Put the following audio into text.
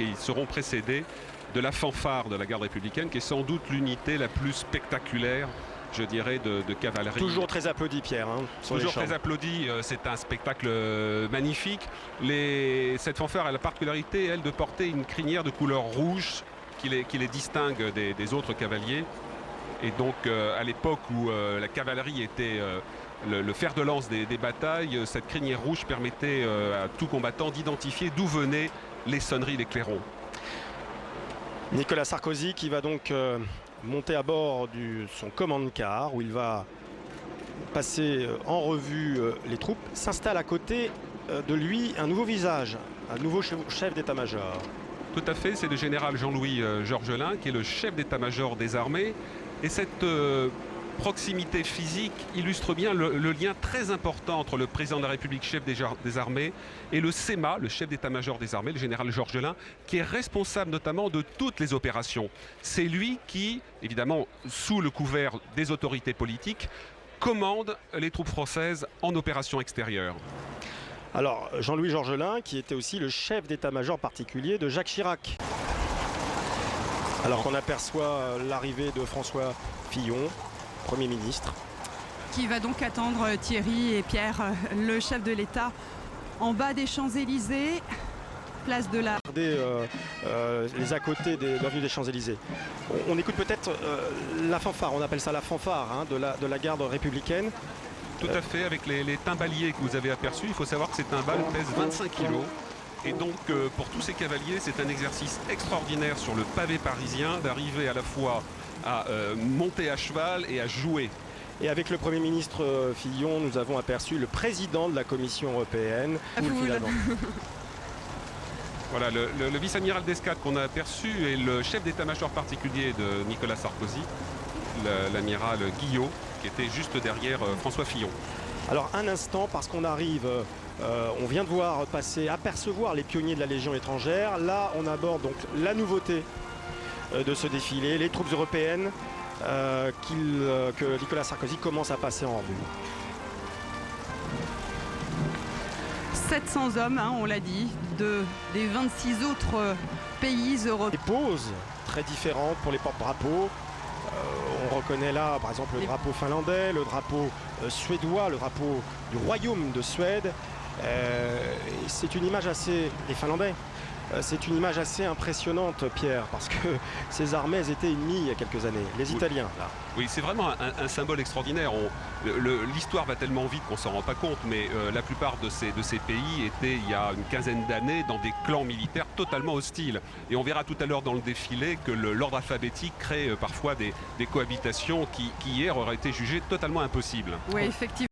et ils seront précédés de la fanfare de la garde républicaine, qui est sans doute l'unité la plus spectaculaire, je dirais, de cavalerie. Toujours très applaudi, Pierre. Toujours très applaudi, c'est un spectacle magnifique. Cette fanfare a la particularité, elle, de porter une crinière de couleur rouge qui les distingue des autres cavaliers. Et donc, à l'époque où la cavalerie était le fer de lance des batailles, cette crinière rouge permettait à tout combattant d'identifier d'où venaient les sonneries des clairons. Nicolas Sarkozy qui va donc monter à bord de son command-car où il va passer en revue les troupes. S'installe à côté de lui un nouveau visage, un nouveau chef d'état-major. Tout à fait, c'est le général Jean-Louis Georgelin qui est le chef d'état-major des armées. Et cette proximité physique illustre bien le lien très important entre le président de la République, chef des armées, et le CEMA, le chef d'état-major des armées, le général Georgelin, qui est responsable notamment de toutes les opérations. C'est lui qui, évidemment, sous le couvert des autorités politiques, commande les troupes françaises en opération extérieure. Alors, Jean-Louis Georgelin, qui était aussi le chef d'état-major particulier de Jacques Chirac. Alors qu'on aperçoit l'arrivée de François Fillon, Premier ministre. Qui va donc attendre Thierry et Pierre, le chef de l'État, en bas des Champs-Élysées, place de la... les à côté de l'avenue des Champs-Élysées. On écoute peut-être la fanfare, on appelle ça la fanfare de la garde républicaine. Tout à fait, avec les timbaliers que vous avez aperçus. Il faut savoir que ces timbales pèsent 25 kilos. Et donc, pour tous ces cavaliers, c'est un exercice extraordinaire sur le pavé parisien d'arriver à la fois à monter à cheval et à jouer. Et avec le Premier ministre Fillon, nous avons aperçu le président de la Commission européenne. Voilà, le vice-amiral d'escadre qu'on a aperçu est le chef d'état-major particulier de Nicolas Sarkozy, l'amiral Guillot, qui était juste derrière François Fillon. Alors un instant, parce qu'on arrive, on vient de voir apercevoir les pionniers de la Légion étrangère. Là, on aborde donc la nouveauté de ce défilé, les troupes européennes que Nicolas Sarkozy commence à passer en revue. 700 hommes, on l'a dit, des 26 autres pays européens. Des poses très différentes pour les porte-drapeaux. On reconnaît là, par exemple, le drapeau finlandais, le drapeau suédois, le drapeau du royaume de Suède. C'est une image les Finlandais. C'est une image assez impressionnante, Pierre, parce que ces armées étaient ennemies il y a quelques années, les Italiens. Là. Oui, c'est vraiment un symbole extraordinaire. L'histoire va tellement vite qu'on ne s'en rend pas compte, mais la plupart de ces pays étaient, il y a une quinzaine d'années, dans des clans militaires totalement hostiles. Et on verra tout à l'heure dans le défilé que l'ordre alphabétique crée parfois des cohabitations qui hier auraient été jugées totalement impossibles. Oui, effectivement.